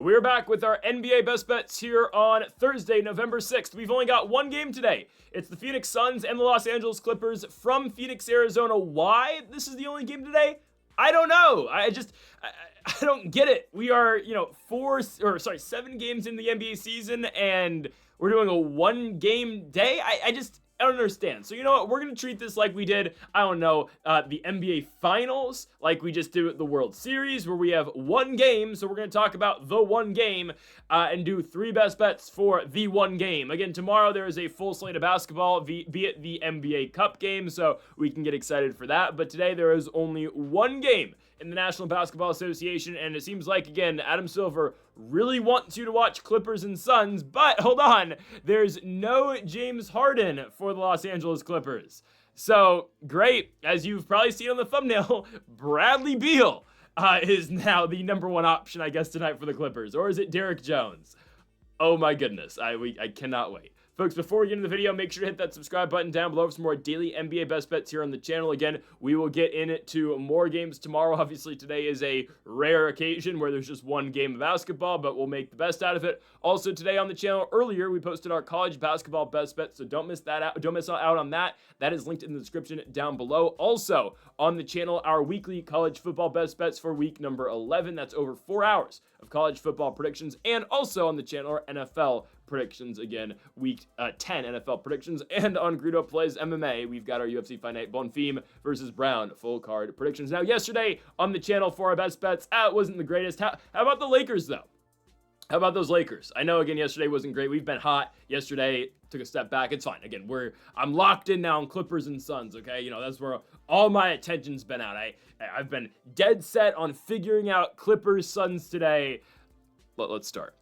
We're back with our NBA best bets here on Thursday, November 6th. We've only got one game today. It's the Phoenix Suns and the Los Angeles Clippers from Phoenix, Arizona. Why this is the only game today? I don't know. I don't get it. We are, 7 games in the NBA season and we're doing a 1-game day. I don't understand. So you know what? We're going to treat this like we did, the NBA Finals, like we just did with the World Series, where we have one game. So we're going to talk about the one game and do 3 best bets for the one game. Again, tomorrow there is a full slate of basketball, be it the NBA Cup game, so we can get excited for that. But today there is only one game in the National Basketball Association, and it seems like, again, Adam Silver really wants you to watch Clippers and Suns, but hold on, there's no James Harden for the Los Angeles Clippers. So, great, as you've probably seen on the thumbnail, Bradley Beal is now the number one option, I guess, tonight for the Clippers. Or is it Derrick Jones? Oh my goodness, I cannot wait. Folks, before we get into the video, make sure to hit that subscribe button down below for some more daily NBA best bets here on the channel. Again, we will get into more games tomorrow. Obviously, today is a rare occasion where there's just one game of basketball, but we'll make the best out of it. Also, today on the channel, earlier, we posted our college basketball best bets, so don't miss out on that. That is linked in the description down below. Also, on the channel, our weekly college football best bets for week number 11. That's over 4 hours of college football predictions. And also on the channel, our NFL predictions, again, week 10 NFL predictions. And on Greedo Plays MMA, we've got our UFC Fight Night Bonfim versus Brown full card predictions. Now, yesterday on the channel for our best bets, it wasn't the greatest. How about the Lakers, though? How about those Lakers? I know, again, yesterday wasn't great. We've been hot. Yesterday took a step back. It's fine. Again, I'm locked in now on Clippers and Suns, okay? That's where all my attention's been at. I've been dead set on figuring out Clippers Suns today. Let's start.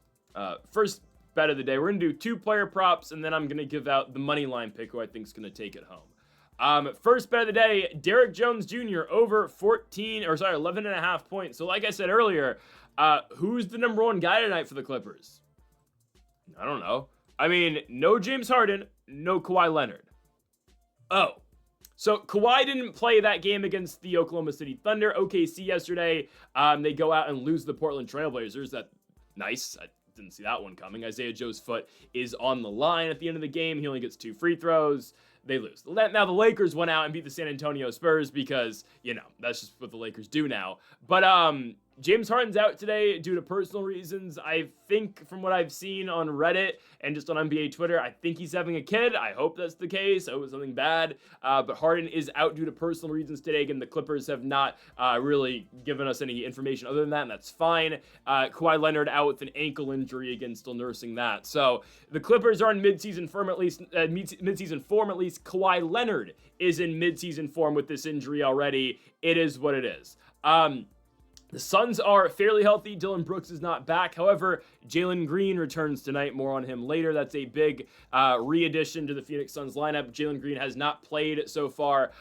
First bet of the day, we're going to do 2-player props, and then I'm going to give out the money line pick who I think is going to take it home. First bet of the day, Derrick Jones Jr. over 11.5 points. So like I said earlier, who's the number one guy tonight for the Clippers? I don't know. No James Harden, no Kawhi Leonard. Oh, so Kawhi didn't play that game against the Oklahoma City Thunder. OKC yesterday, they go out and lose the Portland Trailblazers. Nice. I didn't see that one coming. Isaiah Joe's foot is on the line at the end of the game. He only gets 2 free throws. They lose. Now the Lakers went out and beat the San Antonio Spurs because, that's just what the Lakers do now. But James Harden's out today due to personal reasons. I think from what I've seen on Reddit and just on NBA Twitter, I think he's having a kid. I hope that's the case. I hope it's something bad. But Harden is out due to personal reasons today. Again, the Clippers have not really given us any information other than that, and that's fine. Kawhi Leonard out with an ankle injury, again, still nursing that. So the Clippers are in midseason form at least. Kawhi Leonard is in midseason form with this injury already. It is what it is. The Suns are fairly healthy. Dillon Brooks is not back. However, Jaylen Green returns tonight. More on him later. That's a big re-addition to the Phoenix Suns lineup. Jaylen Green has not played so far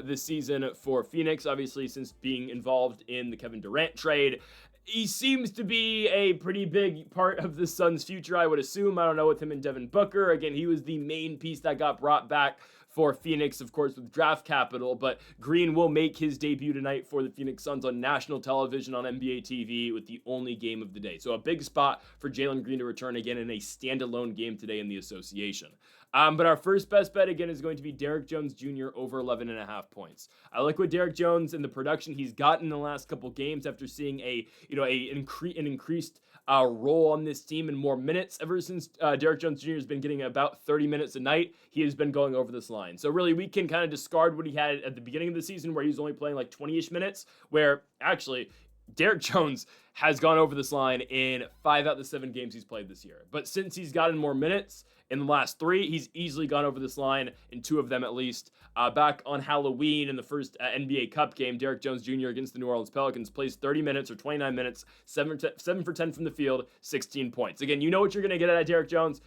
this season for Phoenix, obviously, since being involved in the Kevin Durant trade. He seems to be a pretty big part of the Suns' future, I would assume. I don't know, with him and Devin Booker. Again, he was the main piece that got brought back for Phoenix, of course, with draft capital, but Green will make his debut tonight for the Phoenix Suns on national television on NBA TV with the only game of the day. So a big spot for Jaylen Green to return again in a standalone game today in the association. But our first best bet, again, is going to be Derrick Jones Jr. over 11.5 points. I like what Derrick Jones and the production he's gotten in the last couple games after seeing an increased role on this team and more minutes. Ever since Derrick Jones Jr. has been getting about 30 minutes a night, he has been going over this line. So really, we can kind of discard what he had at the beginning of the season where he was only playing like 20-ish minutes, where actually Derrick Jones has gone over this line in 5 out of the 7 games he's played this year. But since he's gotten more minutes in the last 3, he's easily gone over this line in 2 of them at least. Back on Halloween in the first NBA Cup game, Derrick Jones Jr. against the New Orleans Pelicans plays 30 minutes or 29 minutes, 7 for 10 from the field, 16 points. Again, you know what you're going to get out of Derrick Jones.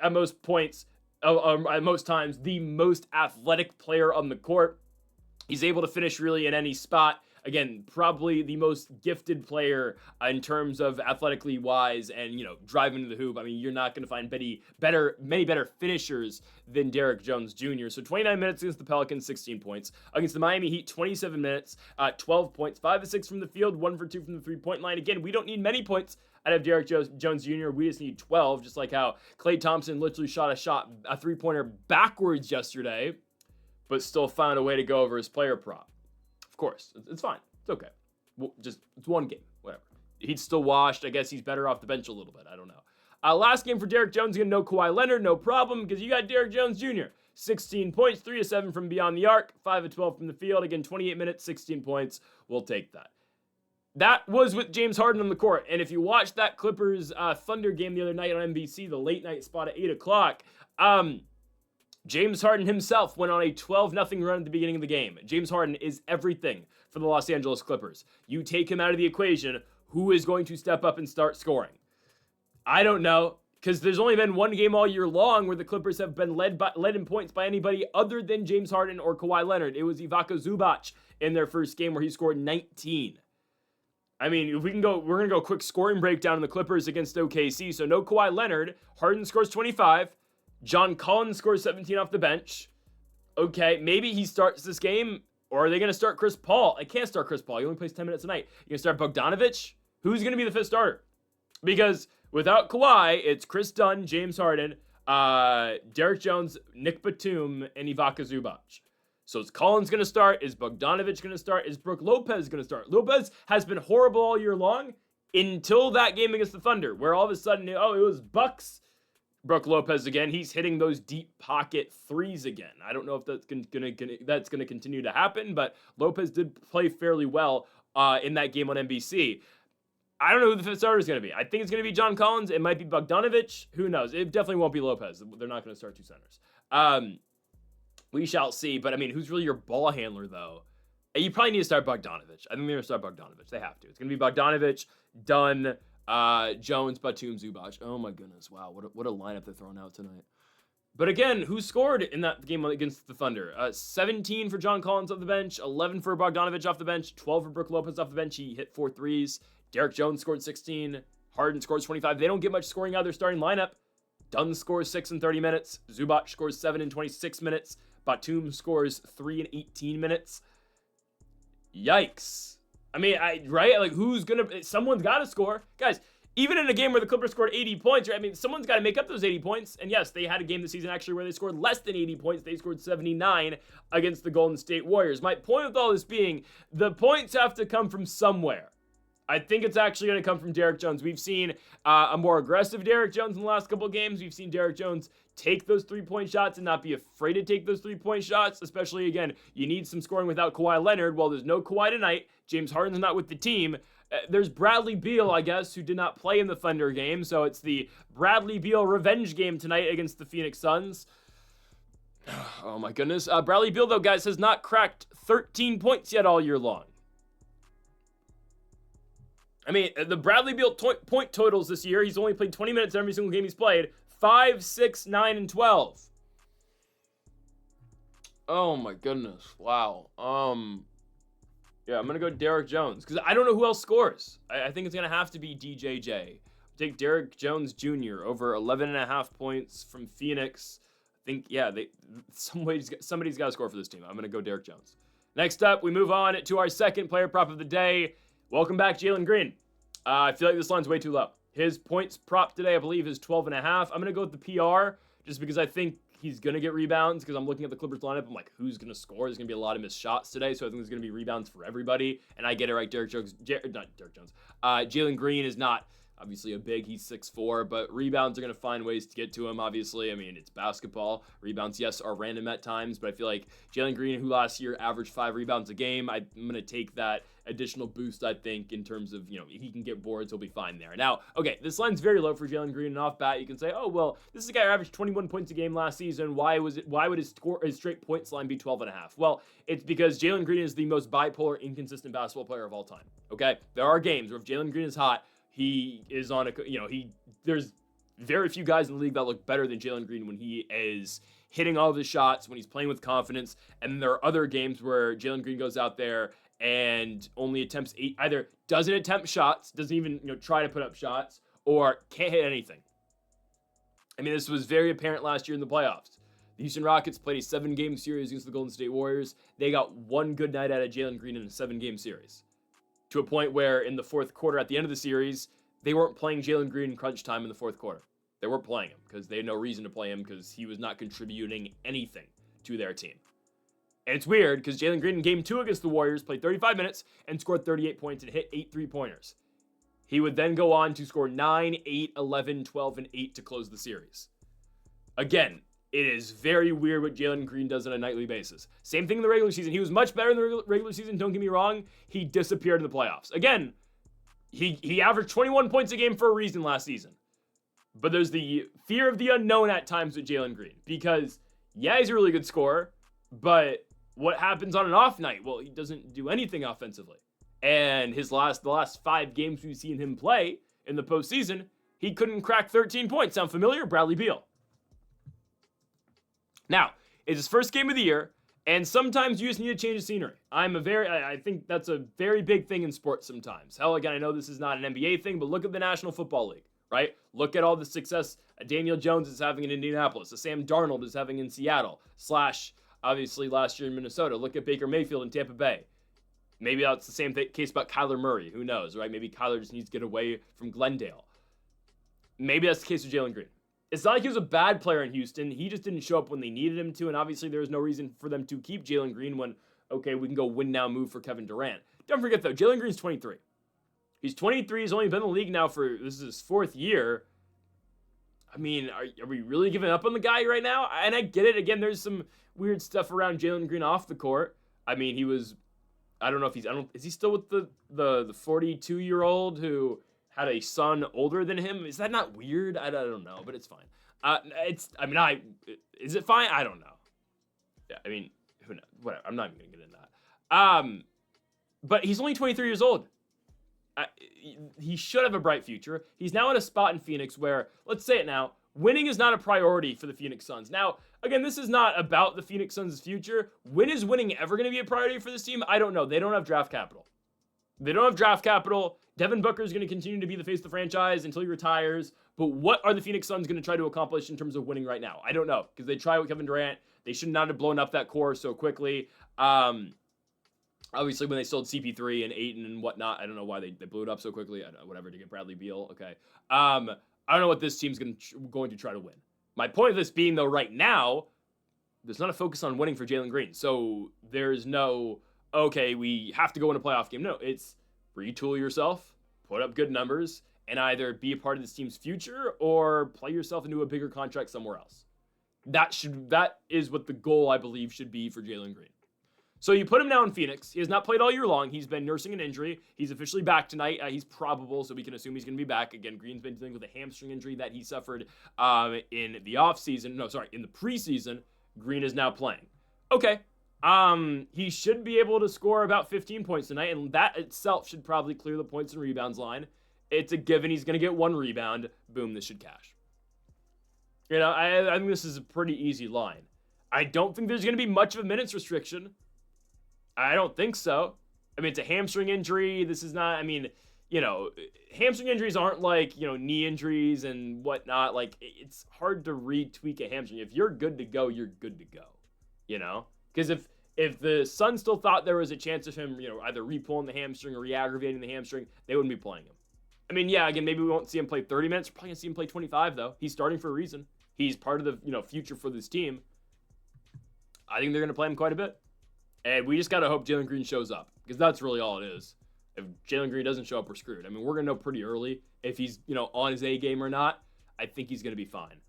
At most points, at most times, the most athletic player on the court. He's able to finish really in any spot. Again, probably the most gifted player in terms of athletically wise and, driving to the hoop. You're not going to find many better finishers than Derrick Jones Jr. So 29 minutes against the Pelicans, 16 points. Against the Miami Heat, 27 minutes, 12 points, 5 of 6 from the field, 1 for 2 from the 3-point line. Again, we don't need many points I'd have Derrick Jones Jr. We just need 12, just like how Klay Thompson literally shot a three-pointer backwards yesterday, but still found a way to go over his player prop. Of course, it's fine. It's okay. It's one game, whatever. He's still washed. I guess he's better off the bench a little bit. I don't know. Last game for Derrick Jones, again, no Kawhi Leonard, no problem, because you got Derrick Jones Jr. 16 points, 3 of 7 from beyond the arc, 5 of 12 from the field. Again, 28 minutes, 16 points. We'll take that. That was with James Harden on the court. And if you watched that Clippers Thunder game the other night on NBC, the late night spot at 8 o'clock, James Harden himself went on a 12-0 run at the beginning of the game. James Harden is everything for the Los Angeles Clippers. You take him out of the equation, who is going to step up and start scoring? I don't know, because there's only been one game all year long where the Clippers have been led in points by anybody other than James Harden or Kawhi Leonard. It was Ivica Zubac in their first game where he scored 19. I mean, if we can go, we're going to go quick scoring breakdown in the Clippers against OKC. So no Kawhi Leonard. Harden scores 25. John Collins scores 17 off the bench. Okay, maybe he starts this game, or are they going to start Chris Paul? I can't start Chris Paul. He only plays 10 minutes a night. You're going to start Bogdanovic? Who's going to be the fifth starter? Because without Kawhi, it's Chris Dunn, James Harden, Derrick Jones, Nick Batum, and Ivica Zubac. So is Collins going to start? Is Bogdanovic going to start? Is Brook Lopez going to start? Lopez has been horrible all year long until that game against the Thunder, where all of a sudden, it was Bucks. Brook Lopez again. He's hitting those deep pocket threes again. I don't know if that's going to continue to happen, but Lopez did play fairly well in that game on NBC. I don't know who the fifth starter is going to be. I think it's going to be John Collins. It might be Bogdanovic. Who knows? It definitely won't be Lopez. They're not going to start two centers. We shall see. But, I mean, who's really your ball handler, though? You probably need to start Bogdanovic. I think they're going to start Bogdanovic. They have to. It's going to be Bogdanovic, Dunn, Jones, Batum, Zubac. Oh, my goodness. Wow, what a lineup they're throwing out tonight. But, again, who scored in that game against the Thunder? 17 for John Collins off the bench, 11 for Bogdanovic off the bench, 12 for Brook Lopez off the bench. He hit 4 threes. Derrick Jones scored 16. Harden scores 25. They don't get much scoring out of their starting lineup. Dunn scores 6 in 30 minutes. Zubac scores 7 in 26 minutes. Batum scores 3 in 18 minutes. Yikes. I mean, right? Like, someone's got to score. Guys, even in a game where the Clippers scored 80 points, right? I mean, someone's got to make up those 80 points. And yes, they had a game this season actually where they scored less than 80 points. They scored 79 against the Golden State Warriors. My point with all this being, the points have to come from somewhere. I think it's actually going to come from Derrick Jones. We've seen a more aggressive Derrick Jones in the last couple of games. We've seen Derrick Jones take those three-point shots and not be afraid to take those three-point shots, especially, again, you need some scoring without Kawhi Leonard. Well, there's no Kawhi tonight. James Harden's not with the team. There's Bradley Beal, I guess, who did not play in the Thunder game, so it's the Bradley Beal revenge game tonight against the Phoenix Suns. Oh, my goodness. Bradley Beal, though, guys, has not cracked 13 points yet all year long. I mean, the Bradley Beal point totals this year, he's only played 20 minutes every single game he's played. 5, 6, 9, and 12. Oh my goodness. Wow. Yeah, I'm going to go Derrick Jones because I don't know who else scores. I think it's going to have to be DJJ. Take Derrick Jones Jr. over 11.5 points from Phoenix. I think, yeah, somebody's got to score for this team. I'm going to go Derrick Jones. Next up, we move on to our second player prop of the day. Welcome back, Jaylen Green. I feel like this line's way too low. His points prop today, I believe, is 12.5. I'm going to go with the PR just because I think he's going to get rebounds because I'm looking at the Clippers lineup. I'm like, who's going to score? There's going to be a lot of missed shots today, so I think there's going to be rebounds for everybody. And I get it right. Jaylen Green is not obviously a big. He's 6'4", but rebounds are going to find ways to get to him, obviously. I mean, it's basketball. Rebounds, yes, are random at times, but I feel like Jaylen Green, who last year averaged 5 rebounds a game, I'm going to take that additional boost, I think, in terms of, he can get boards, he'll be fine there. Now, okay, this line's very low for Jaylen Green, and off bat, you can say, oh, well, this is a guy who averaged 21 points a game last season. Why would his straight points line be 12.5? Well, it's because Jaylen Green is the most bipolar, inconsistent basketball player of all time, okay? There are games where if Jaylen Green is hot, he is on there's very few guys in the league that look better than Jaylen Green when he is hitting all of his shots, when he's playing with confidence, and there are other games where Jaylen Green goes out there and only attempts either doesn't attempt shots, doesn't even try to put up shots, or can't hit anything. I mean, this was very apparent last year in the playoffs. The Houston Rockets played a 7-game series against the Golden State Warriors. They got one good night out of Jaylen Green in a 7-game series. To a point where in the fourth quarter at the end of the series, they weren't playing Jaylen Green in crunch time in the fourth quarter. They weren't playing him because they had no reason to play him because he was not contributing anything to their team. And it's weird because Jaylen Green in game 2 against the Warriors played 35 minutes and scored 38 points and hit 8 3-pointers. He would then go on to score 9, 8, 11, 12, and 8 to close the series. Again, it is very weird what Jaylen Green does on a nightly basis. Same thing in the regular season. He was much better in the regular season, don't get me wrong. He disappeared in the playoffs. Again, he averaged 21 points a game for a reason last season. But there's the fear of the unknown at times with Jaylen Green. Because, yeah, he's a really good scorer, but what happens on an off night? Well, he doesn't do anything offensively. And the last 5 games we've seen him play in the postseason, he couldn't crack 13 points. Sound familiar? Bradley Beal. Now, it's his first game of the year, and sometimes you just need to change the scenery. I think that's a very big thing in sports sometimes. Hell, again, I know this is not an NBA thing, but look at the National Football League, right? Look at all the success Daniel Jones is having in Indianapolis, Sam Darnold is having in Seattle, / obviously last year in Minnesota. Look at Baker Mayfield in Tampa Bay. Maybe that's the same case about Kyler Murray. Who knows, right? Maybe Kyler just needs to get away from Glendale. Maybe that's the case with Jaylen Green. It's not like he was a bad player in Houston. He just didn't show up when they needed him to, and obviously there was no reason for them to keep Jaylen Green when, okay, we can go win now move for Kevin Durant. Don't forget, though, Jaylen Green's 23. He's 23. He's only been in the league now this is his 4th year. I mean, are we really giving up on the guy right now? And I get it. Again, there's some weird stuff around Jaylen Green off the court. I mean, he was... I don't know if is he still with the 42-year-old who had a son older than him? Is that not weird? I don't know, but it's fine. Is it fine? I don't know. Yeah, I mean, who knows? Whatever. I'm not even gonna get into that. But he's only 23 years old. He should have a bright future. He's now in a spot in Phoenix where, let's say it now, winning is not a priority for the Phoenix Suns. Now, again, this is not about the Phoenix Suns' future. When is winning ever going to be a priority for this team? I don't know. They don't have draft capital. Devin Booker is going to continue to be the face of the franchise until he retires. But what are the Phoenix Suns going to try to accomplish in terms of winning right now? I don't know, because they tried with Kevin Durant. They should not have blown up that core so quickly. Obviously, when they sold CP3 and Ayton and whatnot, I don't know why they blew it up so quickly. Whatever, to get Bradley Beal. Okay. I don't know what this team's going to try to win. My point of this being, though, right now, there's not a focus on winning for Jaylen Green. So there's no, okay, we have to go in a playoff game. No, it's retool yourself, put up good numbers, and either be a part of this team's future or play yourself into a bigger contract somewhere else. That is what the goal, I believe, should be for Jaylen Green. So you put him now in Phoenix. He has not played all year long. He's been nursing an injury. He's officially back tonight. He's probable, so we can assume he's going to be back. Again, Green's been dealing with a hamstring injury that he suffered in the offseason. In the preseason. Green is now playing. Okay. He should be able to score about 15 points tonight, and that itself should probably clear the points and rebounds line. It's a given he's going to get 1 rebound. Boom, this should cash. I think this is a pretty easy line. I don't think there's going to be much of a minutes restriction. I don't think so. I mean, it's a hamstring injury. This is not, hamstring injuries aren't like, knee injuries and whatnot. Like, it's hard to retweak a hamstring. If you're good to go, you're good to go, Because if the Suns still thought there was a chance of him, either re-pulling the hamstring or re-aggravating the hamstring, they wouldn't be playing him. I mean, yeah, again, maybe we won't see him play 30 minutes. We're probably going to see him play 25, though. He's starting for a reason. He's part of the, future for this team. I think they're going to play him quite a bit. And we just got to hope Jaylen Green shows up, because that's really all it is. If Jaylen Green doesn't show up, we're screwed. I mean, we're going to know pretty early if he's, on his A game or not. I think he's going to be fine.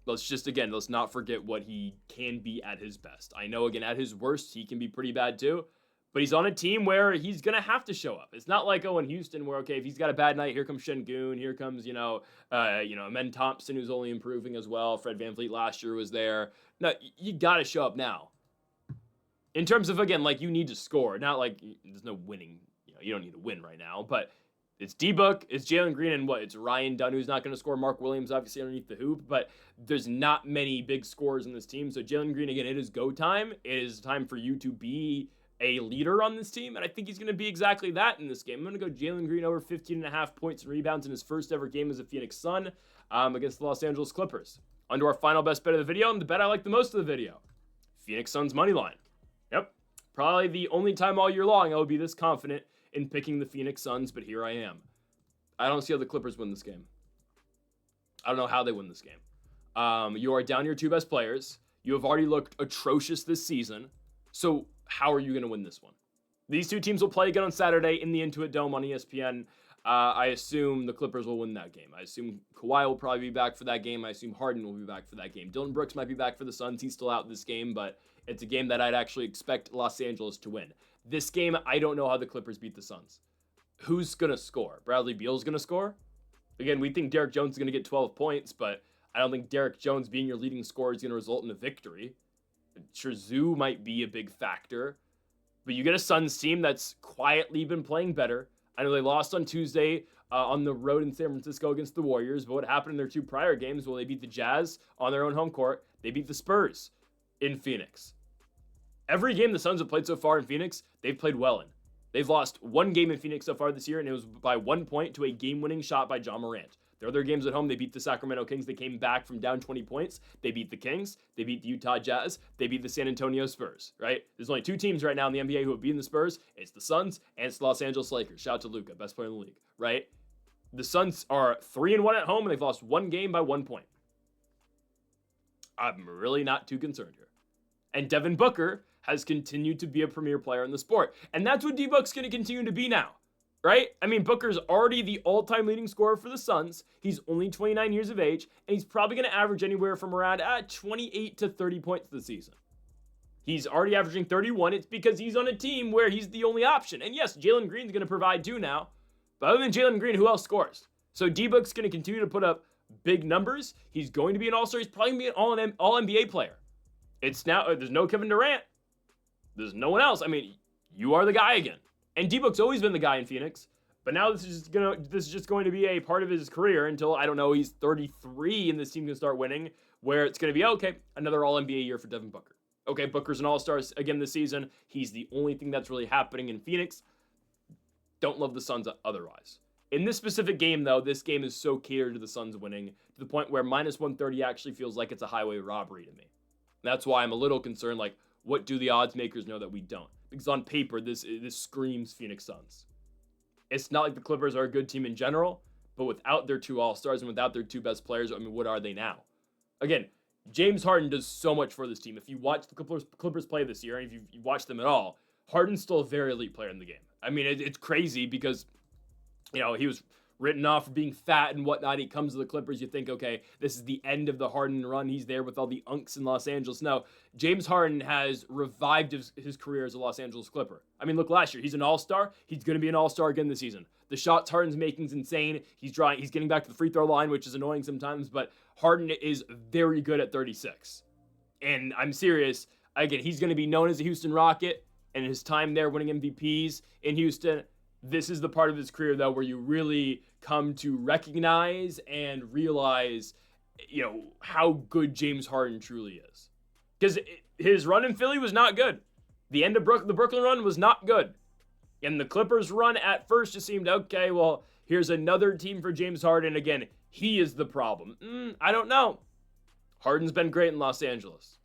Let's not forget what he can be at his best. I know, again, at his worst, he can be pretty bad too, but he's on a team where he's going to have to show up. It's not like, in Houston where, okay, if he's got a bad night, here comes Şengün, here comes, Amen Thompson, who's only improving as well. Fred VanVleet last year was there. No, you got to show up now. In terms of, again, like, you need to score. Not like there's no winning. You don't need to win right now. But it's D-Book, it's Jaylen Green, and it's Ryan Dunn who's not going to score. Mark Williams, obviously, underneath the hoop. But there's not many big scorers in this team. So Jaylen Green, again, it is go time. It is time for you to be a leader on this team. And I think he's going to be exactly that in this game. I'm going to go Jaylen Green over 15.5 points and rebounds in his first ever game as a Phoenix Sun against the Los Angeles Clippers. On to our final best bet of the video, and the bet I like the most of the video. Phoenix Suns money line. Yep, probably the only time all year long I would be this confident in picking the Phoenix Suns, but here I am. I don't see how the Clippers win this game. I don't know how they win this game. You are down your two best players. You have already looked atrocious this season. So how are you going to win this one? These two teams will play again on Saturday in the Intuit Dome on ESPN. I assume the Clippers will win that game. I assume Kawhi will probably be back for that game. I assume Harden will be back for that game. Dillon Brooks might be back for the Suns. He's still out this game, but it's a game that I'd actually expect Los Angeles to win. This game, I don't know how the Clippers beat the Suns. Who's going to score? Bradley Beal's going to score? Again, we think Derrick Jones is going to get 12 points, but I don't think Derrick Jones being your leading scorer is going to result in a victory. Sure, Zoo might be a big factor, but you get a Suns team that's quietly been playing better. I know they lost on Tuesday on the road in San Francisco against the Warriors, but what happened in their two prior games? Well, they beat the Jazz on their own home court. They beat the Spurs in Phoenix. Every game the Suns have played so far in Phoenix, they've played well in. They've lost one game in Phoenix so far this year, and it was by 1 point to a game-winning shot by Ja Morant. Their other games at home, they beat the Sacramento Kings. They came back from down 20 points. They beat the Kings. They beat the Utah Jazz. They beat the San Antonio Spurs, right? There's only two teams right now in the NBA who have beaten the Spurs. It's the Suns and it's the Los Angeles Lakers. Shout out to Luka, best player in the league, right? The Suns are 3-1 at home, and they've lost one game by 1 point. I'm really not too concerned here. And Devin Booker has continued to be a premier player in the sport. And that's what D-Book's going to continue to be now. Right? I mean, Booker's already the all-time leading scorer for the Suns. He's only 29 years of age, and he's probably going to average anywhere from around 28 to 30 points this season. He's already averaging 31. It's because he's on a team where he's the only option. And yes, Jaylen Green's going to provide too now. But other than Jaylen Green, who else scores? So D-Book's going to continue to put up big numbers. He's going to be an all-star. He's probably going to be an all-NBA player. It's now, there's no Kevin Durant. There's no one else. I mean, you are the guy again. And D-Book's always been the guy in Phoenix, but now this is just going to be a part of his career until, I don't know, he's 33 and this team can start winning, where it's going to be, okay, another All-NBA year for Devin Booker. Okay, Booker's an All-Star again this season. He's the only thing that's really happening in Phoenix. Don't love the Suns otherwise. In this specific game, though, this game is so catered to the Suns winning to the point where minus 130 actually feels like it's a highway robbery to me. That's why I'm a little concerned, like, what do the odds makers know that we don't? Because on paper, this screams Phoenix Suns. It's not like the Clippers are a good team in general, but without their two All-Stars and without their two best players, I mean, what are they now? Again, James Harden does so much for this team. If you watch the Clippers play this year, and if you watch them at all, Harden's still a very elite player in the game. I mean, it's crazy because, you know, he was written off for being fat and whatnot. He comes to the Clippers, you think, okay, this is the end of the Harden run. He's there with all the unks in Los Angeles. No, James Harden has revived his career as a Los Angeles Clipper. I mean, look, last year, he's an all-star. He's going to be an all-star again this season. The shots Harden's making is insane. He's getting back to the free throw line, which is annoying sometimes, but Harden is very good at 36. And I'm serious. Again, he's going to be known as a Houston Rocket, and his time there winning MVPs in Houston. This is the part of his career, though, where you really come to recognize and realize, you know, how good James Harden truly is. Because his run in Philly was not good. The end of the Brooklyn run was not good. And the Clippers run at first just seemed, okay, well, here's another team for James Harden. Again, he is the problem. I don't know. Harden's been great in Los Angeles.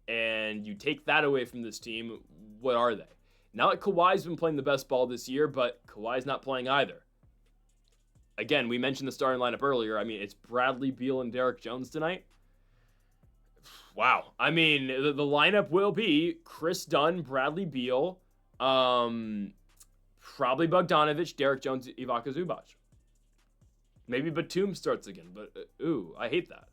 And you take that away from this team, what are they? Not like Kawhi's been playing the best ball this year, but Kawhi's not playing either. Again, we mentioned the starting lineup earlier. I mean, it's Bradley Beal and Derrick Jones tonight. Wow. I mean, the lineup will be Chris Dunn, Bradley Beal, probably Bogdanovich, Derrick Jones, Ivica Zubac. Maybe Batum starts again, but I hate that.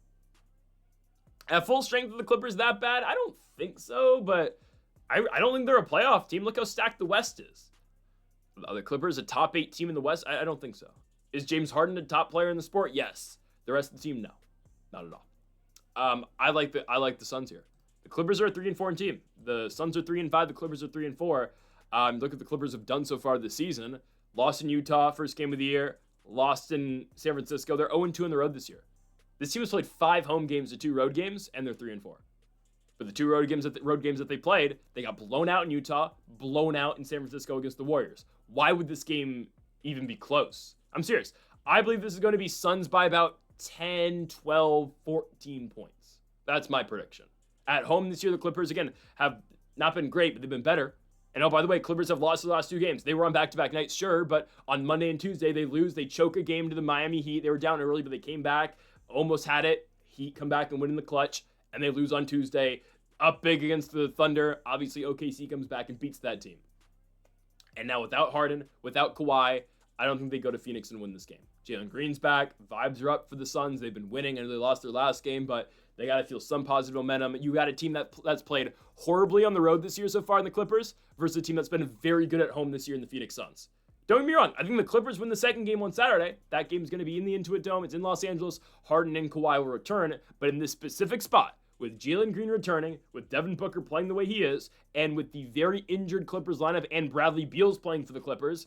At full strength of the Clippers that bad? I don't think so, but I don't think they're a playoff team. Look how stacked the West is. Are the Clippers a top 8 team in the West? I don't think so. Is James Harden a top player in the sport? Yes. The rest of the team, no. Not at all. I like the Suns here. The Clippers are a 3-4 team. The Suns are 3-5. The Clippers are 3-4. Look at the Clippers have done so far this season. Lost in Utah, first game of the year. Lost in San Francisco. They're 0-2 on the road this year. This team has played 5 home games to 2 road games, and they're 3-4. But the 2 road games that they played, they got blown out in Utah, blown out in San Francisco against the Warriors. Why would this game even be close? I'm serious. I believe this is going to be Suns by about 10, 12, 14 points. That's my prediction. At home this year, the Clippers, again, have not been great, but they've been better. And oh, by the way, Clippers have lost the last 2 games. They were on back-to-back nights, sure, but on Monday and Tuesday, they lose. They choke a game to the Miami Heat. They were down early, but they came back, almost had it. Heat come back and win in the clutch, and they lose on Tuesday. Up big against the Thunder. Obviously, OKC comes back and beats that team. And now without Harden, without Kawhi, I don't think they go to Phoenix and win this game. Jaylen Green's back. Vibes are up for the Suns. They've been winning. I know they lost their last game, but they got to feel some positive momentum. You got a team that's played horribly on the road this year so far in the Clippers versus a team that's been very good at home this year in the Phoenix Suns. Don't get me wrong. I think the Clippers win the second game on Saturday. That game's going to be in the Intuit Dome. It's in Los Angeles. Harden and Kawhi will return. But in this specific spot, with Jaylen Green returning, with Devin Booker playing the way he is, and with the very injured Clippers lineup and Bradley Beal's playing for the Clippers,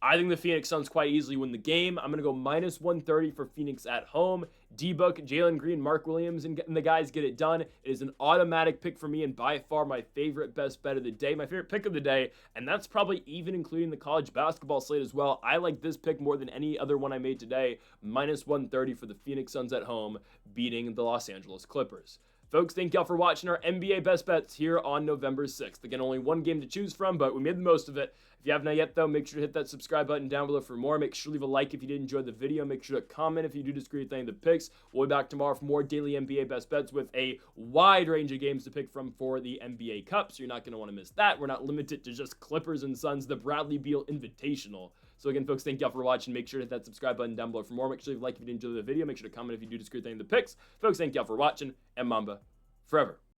I think the Phoenix Suns quite easily win the game. I'm going to go minus 130 for Phoenix at home. D-Book, Jaylen Green, Mark Williams, and the guys get it done. It is an automatic pick for me and by far my favorite best bet of the day, my favorite pick of the day, and that's probably even including the college basketball slate as well. I like this pick more than any other one I made today. Minus 130 for the Phoenix Suns at home, beating the Los Angeles Clippers. Folks, thank y'all for watching our NBA Best Bets here on November 6th. Again, only one game to choose from, but we made the most of it. If you have not yet, though, make sure to hit that subscribe button down below for more. Make sure to leave a like if you did enjoy the video. Make sure to comment if you do disagree with any of the picks. We'll be back tomorrow for more daily NBA Best Bets with a wide range of games to pick from for the NBA Cup, so you're not going to want to miss that. We're not limited to just Clippers and Suns, the Bradley Beal Invitational. So again, folks, thank y'all for watching. Make sure to hit that subscribe button down below for more. Make sure to leave a like if you did enjoy the video. Make sure to comment if you do disagree with any of the picks. Folks, thank y'all for watching, and Mamba forever.